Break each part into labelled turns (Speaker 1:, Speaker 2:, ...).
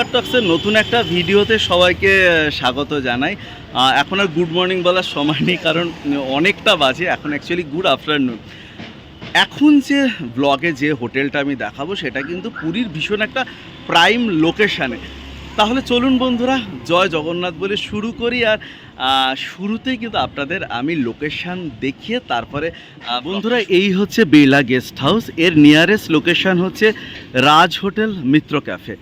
Speaker 1: Star টক্সের নতুন একটা ভিডিওতে সবাইকে স্বাগত জানাই। এখন আর গুড মর্নিং বলার সময় নেই, কারণ অনেকটা বাজে। এখন অ্যাকচুয়ালি গুড আফটারনুন। এখন যে ব্লগে যে হোটেলটা আমি দেখাবো সেটা কিন্তু পুরীর ভীষণ একটা প্রাইম লোকেশানে। তাহলে চলুন বন্ধুরা, জয় জগন্নাথ বলে শুরু করি। আর শুরুতেই কিন্তু আপনাদের আমি লোকেশান দেখিয়ে তারপরে বন্ধুরা, এই হচ্ছে বিড়লা গেস্ট হাউস। এর নিয়ারেস্ট লোকেশান হচ্ছে রাজ হোটেল মিত্র ক্যাফে।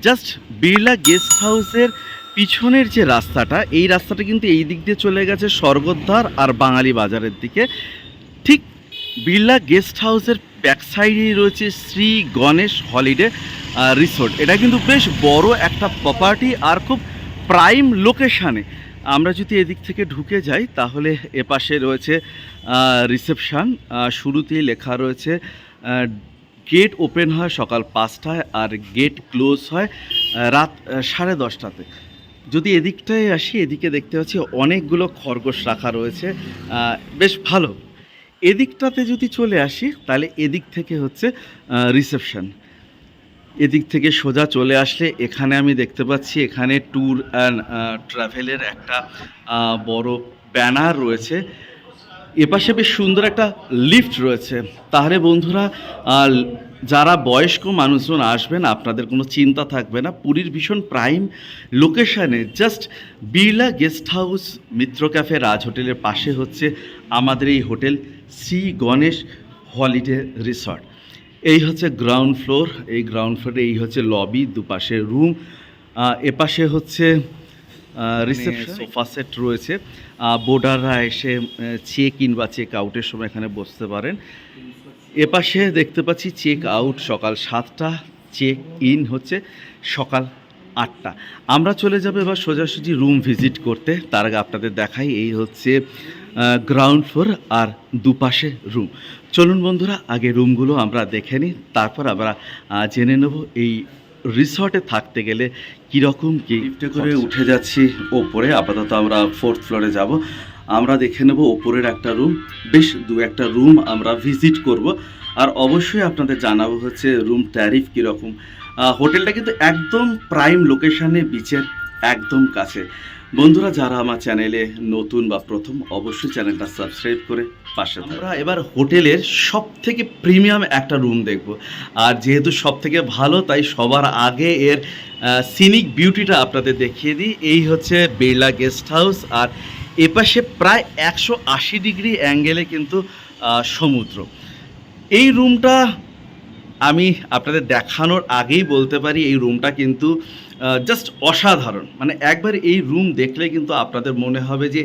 Speaker 1: জাস্ট বিড়লা গেস্ট হাউসের পিছনের যে রাস্তাটা, এই রাস্তাটা কিন্তু এই দিক দিয়ে চলে গেছে স্বর্গদ্বার আর বাঙালি বাজারের দিকে। ঠিক বিড়লা গেস্ট হাউসের ব্যাক সাইডেই রয়েছে শ্রী গণেশ হলিডে রিসোর্ট। এটা কিন্তু বেশ বড় একটা প্রপার্টি আর খুব প্রাইম লোকেশানে। আমরা যদি এদিক থেকে ঢুকে যাই তাহলে এপাশে রয়েছে রিসেপশান। শুরুতেই লেখা রয়েছে গেট ওপেন হয় সকাল 5টায় আর গেট ক্লোজ হয় রাত 10:30টাতে। যদি এদিকটায় আসি, এদিকে দেখতে পাচ্ছি অনেকগুলো খরগোশ রাখা রয়েছে, বেশ ভালো। এদিকটাতে যদি চলে আসি তাহলে এদিক থেকে হচ্ছে রিসেপশন। এদিক থেকে সোজা চলে আসলে এখানে আমি দেখতে পাচ্ছি এখানে ট্যুর অ্যান্ড ট্রাভেলের একটা বড় ব্যানার রয়েছে। এপাশে বেশ সুন্দর একটা লিফট রয়েছে। তাহলে বন্ধুরা, যারা বয়স্ক মানুষজন আসবেন আপনাদের কোনো চিন্তা থাকবে না। পুরীর ভীষণ প্রাইম লোকেশানে জাস্ট বিড়লা গেস্ট হাউস মিত্র ক্যাফে রাজ হোটেলের পাশে হচ্ছে আমাদের এই hotel Shri Ganesh holiday resort. এই হচ্ছে গ্রাউন্ড ফ্লোর। এই গ্রাউন্ড ফ্লোরে এই হচ্ছে লবি, দুপাশে রুম, এপাশে হচ্ছে রিসেপশন, সোফা সেট রয়েছে। বোর্ডাররা এসে চেক ইন বা চেক আউটের সময় এখানে বসতে পারেন। এপাশে দেখতে পাচ্ছি চেক আউট সকাল 7টা, চেক ইন হচ্ছে সকাল 8টা। আমরা চলে যাব এবার সোজাসুজি রুম ভিজিট করতে। তার আগে আপনাদের দেখাই এই হচ্ছে গ্রাউন্ড ফ্লোর আর দুপাশে রুম। চলুন বন্ধুরা, আগে রুমগুলো আমরা দেখে নিই, তারপর আমরা জেনে নেব এই রিসর্টে থাকতে গেলে কীরকম কী। লিফটে করে উঠে যাচ্ছি ওপরে। আপাতত আমরা 4th ফ্লোরে যাব। আমরা দেখে নেব ওপরের একটা রুম, বেশ দু একটা রুম আমরা ভিজিট করব। আর অবশ্যই আপনাদের জানাবো হচ্ছে রুম ট্যারিফ কীরকম। হোটেলটা কিন্তু একদম প্রাইম লোকেশানে, বিচের একদম কাছে। বন্ধুরা, যারা আমার চ্যানেলে নতুন বা প্রথম, অবশ্যই চ্যানেলটা সাবস্ক্রাইব করে পাশে থাকুন। আমরা এবার হোটেলের সব থেকে প্রিমিয়াম একটা রুম দেখব। আর যেহেতু সব থেকে ভালো, তাই সবার আগে এর সিনিক বিউটিটা আপনাদের দেখিয়ে দিই। এই হচ্ছে বিড়লা গেস্ট হাউস, আর এপাশে প্রায় 180 ডিগ্রি অ্যাঙ্গেলে কিন্তু সমুদ্র। এই রুমটা আমি আপনাদের দেখানোর আগেই বলতে পারি এই রুমটা কিন্তু জাস্ট অসাধারণ। মানে একবার এই রুম দেখলে কিন্তু আপনাদের মনে হবে যে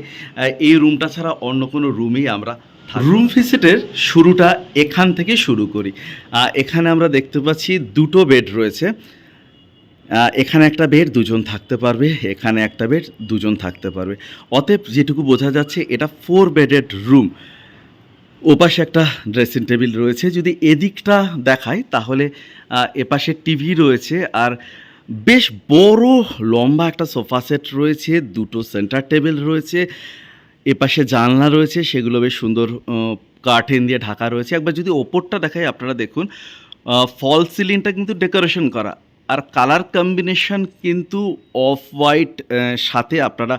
Speaker 1: এই রুমটা ছাড়া অন্য কোনো রুমেই আমরা রুম ভিজিটের শুরুটা এখান থেকে শুরু করি। এখানে আমরা দেখতে পাচ্ছি দুটো বেড রয়েছে। এখানে একটা বেড দুজন থাকতে পারবে, এখানে একটা বেড দুজন থাকতে পারবে। অতএব যেটুকু বোঝা যাচ্ছে এটা 4 বেডেড রুম। ওপাশে একটা ড্রেসিং টেবিল রয়েছে। যদি এদিকটা দেখাই তাহলে এপাশে টিভি রয়েছে, আর বেশ বড় লম্বা একটা সোফা সেট রয়েছে, দুটো সেন্টার টেবিল রয়েছে, এপাশে জানলা রয়েছে, সেগুলো বেশ সুন্দর কার্টেন দিয়ে ঢাকা রয়েছে। একবার যদি ওপরটা দেখাই আপনারা দেখুন, ফল সিলিংটা কিন্তু ডেকোরেশন করা, আর কালার কম্বিনেশন কিন্তু অফ হোয়াইট সাথে আপনারা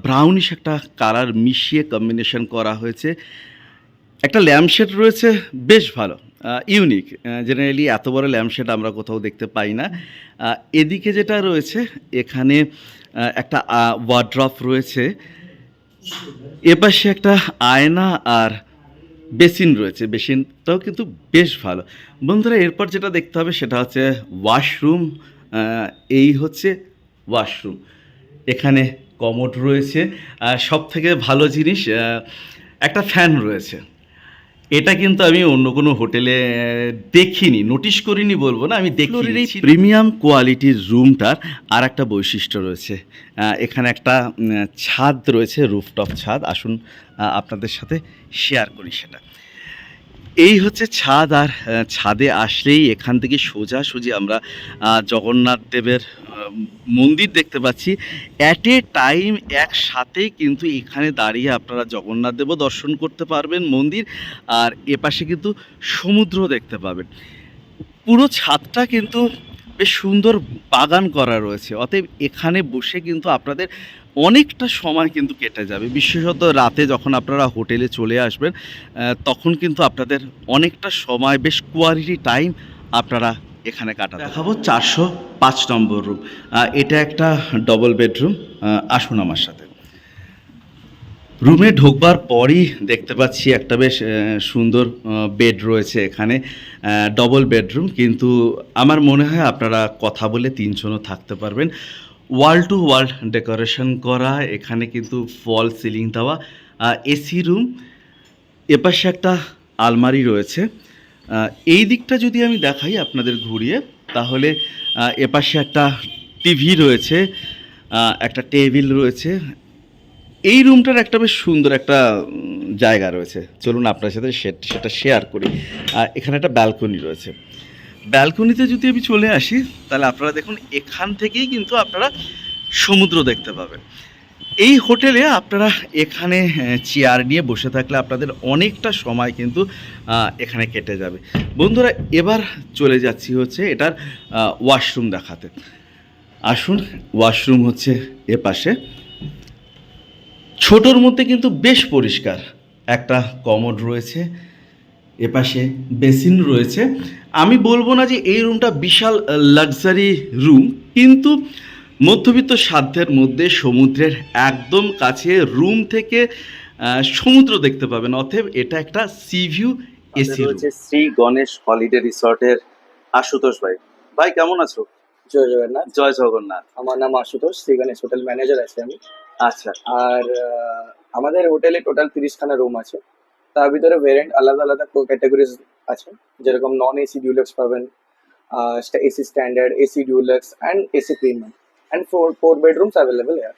Speaker 1: ব্রাউনিশ একটা কালার মিশিয়ে কম্বিনেশন করা হয়েছে। একটা ল্যাম্পশেড রয়েছে, বেশ ভালো, ইউনিক। জেনারেলি এত বড় ল্যাম্পশেড আমরা কোথাও দেখতে পাই না। এদিকে যেটা রয়েছে এখানে একটা ওয়ার্ড্রপ রয়েছে, এপাশে একটা আয়না আর বেসিন রয়েছে। বেসিনটাও কিন্তু বেশ ভালো। বন্ধুরা, এরপর যেটা দেখতে হবে সেটা হচ্ছে ওয়াশরুম। এই হচ্ছে ওয়াশরুম। এখানে কমোড রয়েছে, সব থেকে ভালো জিনিস একটা ফ্যান রয়েছে। এটা কিন্তু আমি অন্য কোনো হোটেলে দেখিনি, নোটিশ করিনি বলবো না, আমি দেখিনি। এই প্রিমিয়াম কোয়ালিটির রুমটার আর একটা বৈশিষ্ট্য রয়েছে, এখানে একটা ছাদ রয়েছে, রুফটপ ছাদ। আসুন আপনাদের সাথে শেয়ার করি সেটা। এই হচ্ছে ছাদ, আর ছাদে আসলেই এখান থেকে সোজাসুজি আমরা জগন্নাথ দেবের মন্দির দেখতে পাচ্ছি। অ্যাট এ টাইম একসাথে কিন্তু এখানে দাঁড়িয়ে আপনারা জগন্নাথ দেবও দর্শন করতে পারবেন মন্দির, আর এপাশে কিন্তু সমুদ্র দেখতে পাবেন। পুরো ছাদটা কিন্তু বেশ সুন্দর বাগান করা রয়েছে, অতএব এখানে বসে কিন্তু আপনাদের অনেকটা সময় কিন্তু কেটে যাবে। বিশেষত রাতে যখন আপনারা হোটেলে চলে আসবেন তখন কিন্তু আপনাদের অনেকটা সময়, বেশ কোয়ালিটি টাইম আপনারা এখানে কাটাতে। দেখাবো 405 নম্বর রুম। এটা একটা ডবল বেডরুম। আসুন আমার সাথে। রুমে ঢোকবার পরই দেখতে পাচ্ছি একটা বেশ সুন্দর বেড রয়েছে এখানে, ডবল বেডরুম, কিন্তু আমার মনে হয় আপনারা কথা বলে 3 জনও থাকতে পারবেন। ওয়াল টু ওয়াল ডেকোরেশন করা, এখানে কিন্তু ফল সিলিং দেওয়া, এসি রুম। এপাশে একটা আলমারি রয়েছে। এই দিকটা যদি আমি দেখাই আপনাদের ঘুরিয়ে, তাহলে এপাশে একটা টিভি রয়েছে, একটা টেবিল রয়েছে। এই রুমটার একটা বেশ সুন্দর একটা জায়গা রয়েছে, চলুন আপনার সাথে সেটা শেয়ার করি। আর এখানে একটা ব্যালকনি রয়েছে। ব্যালকনিতে যদি আমি চলে আসি, তাহলে আপনারা দেখুন এখান থেকেই কিন্তু আপনারা সমুদ্র দেখতে পাবেন। এই হোটেলে আপনারা এখানে চেয়ার নিয়ে বসে থাকলে আপনাদের অনেকটা সময় কিন্তু এখানে কেটে যাবে। বন্ধুরা, এবার চলে যাচ্ছি হচ্ছে এটার ওয়াশরুম দেখাতে। আসুন, ওয়াশরুম হচ্ছে এ পাশে। ছোটোর মধ্যে কিন্তু বেশ পরিষ্কার, একটা কমোড রয়েছে, এপাশে বেসিন রয়েছে। আমি বলবো না যে এই রুমটা বিশাল লাক্সারি রুম, কিন্তু মধ্যবিত্ত সাধ্যের মধ্যে সমুদ্রের একদম কাছে রুম থেকে সমুদ্র দেখতে পাবেন। অতএব এটা একটা সি ভিউ এসি রয়েছে। শ্রী গণেশ হলিডে রিসর্টের আশুতোষ ভাই। ভাই কেমন আছো?
Speaker 2: জয় জগন্নাথ।
Speaker 1: জয় জগন্নাথ।
Speaker 2: আমার নাম আশুতোষ, শ্রী গণেশ হোটেল ম্যানেজার আছি আমি।
Speaker 1: আচ্ছা।
Speaker 2: আর আমাদের হোটেলে টোটাল 30খানা রুম আছে। তার ভিতরে ভেরিয়েন্ট আলাদা আলাদা ক্যাটাগরিজ আছে, যেরকম নন এসি ডিউলাক্স পাবেন, AC standard, AC deluxe and AC premium, and four bedrooms available air.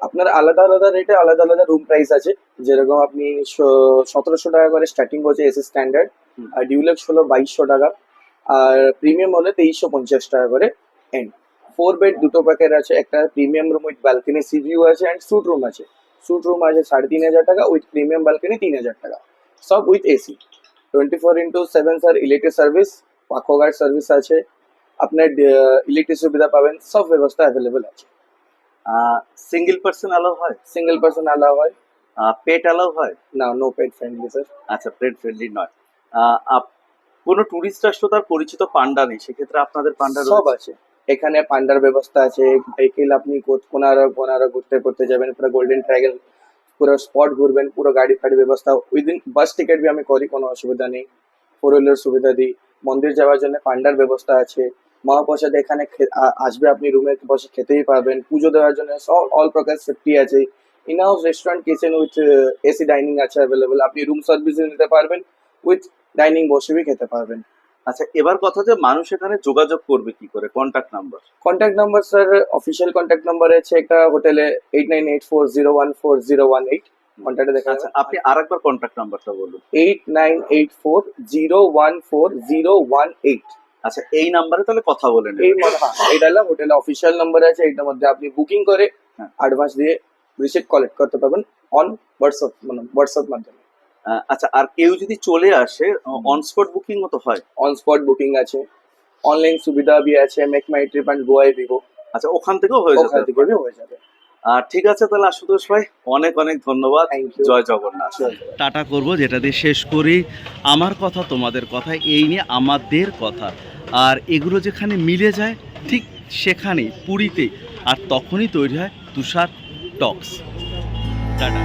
Speaker 2: আপনার আলাদা আলাদা রেটে আলাদা আলাদা রুম প্রাইস আছে। যেরকম আপনি 1700 টাকা করে স্টার্টিং হচ্ছে এসি স্ট্যান্ডার্ড, আর ডিউলাক্স হলো 2200 টাকা, আর প্রিমিয়াম হলে 2350 টাকা করে এন্ড। 4 বেড দুটো প্যাকেট আছে, একটা premium room with balcony sea view আছে, অ্যান্ড স্যুট রুম আছে। স্যুট রুম আছে 3500 টাকা, উইথ প্রিমিয়াম ব্যালকনি 3000 টাকা, সব with AC. 24x7 sir electric service, পাকোগার্ড সার্ভিস আছে, আপনার ইলেকট্রিক সুবিধা পাবেন, সব ব্যবস্থা অ্যাভেলেবেল আছে।
Speaker 1: সিঙ্গেল পার্সন অ্যালাউ হয়?
Speaker 2: সিঙ্গেল পার্সন অ্যালাউ হয়।
Speaker 1: পেট অ্যালাউ হয়?
Speaker 2: না, নো পেট ফ্রেন্ডলি স্যার।
Speaker 1: আচ্ছা, পেট ফ্রেন্ডলি নয়। কোনো টুরিস্ট আসলে তার পরিচিত পান্ডা নেই, সেক্ষেত্রে আপনাদের পান্ডা
Speaker 2: সব আছে এখানে। পান্ডার ব্যবস্থা আছে। ভেহিকেল আপনি কোনারা ঘুরতে যাবেন, পুরো গোল্ডেন ট্রায়াঙ্গেল পুরো স্পট ঘুরবেন, পুরো গাড়ি ফাড়ি ব্যবস্থা উইদিন। বাস টিকিট বি আমি করি, কোনো অসুবিধা নেই। 4 হুইলার সুবিধা দিই। মন্দির যাওয়ার জন্য পান্ডার ব্যবস্থা আছে। মহাপ্রসাদ এখানে আসবে, আপনি রুমে বসে খেতেই পারবেন। পুজো দেওয়ার জন্য সব অল প্রকার সেফটি আছে। In house restaurant, kitchen with AC dining আছে অ্যাভেলেবেল। আপনি রুম সার্ভিস নিতে পারবেন, উইথ ডাইনিং বসেবি খেতে পারবেন।
Speaker 1: আচ্ছা, এবার কথা যে মানুষ এখানে যোগাযোগ করবে কি করে, contact number?
Speaker 2: Contact number sir, official contact number আছে একটা হোটেলে, 8984014018। কন্ট্যাক্টে দেখা
Speaker 1: আচ্ছা, আপনি আরেকবার কন্ট্যাক্ট নাম্বারটা বলুন।
Speaker 2: 8984014018।
Speaker 1: আচ্ছা, এই নাম্বারে তাহলে কথা বলে নেবেন।
Speaker 2: এইটা হলো হোটেলে অফিসিয়াল নাম্বার আছে। এইটার মধ্যে আপনি বুকিং করে অ্যাডভান্স দিয়ে রিসিপ্ট কালেক্ট করতে পারবেন অন হোয়াটসঅ্যাপ মাধ্যমে।
Speaker 1: আচ্ছা, আর কেউ যদি চলে আসে, অন স্পট বুকিং তো হয়?
Speaker 2: অন স্পট বুকিং আছে, অনলাইন সুবিধা भी আছে, make my trip and Goibibo.
Speaker 1: আচ্ছা, ওখান থেকেও হয়ে
Speaker 2: যাবে।
Speaker 1: ঠিক আছে, তাহলে আশুতোষ ভাই অনেক অনেক ধন্যবাদ। জয় জগন্নাথ। টাটা করব, যেটা দিয়ে শেষ করি। আমার কথা তোমাদের কথা, এই নিয়ে আমাদের কথা। আর এগুলো যেখানে মিলে যায় ঠিক সেখানেই পুরীতে, আর তখনই তৈরি হয় তুষার টক্স। টাটা।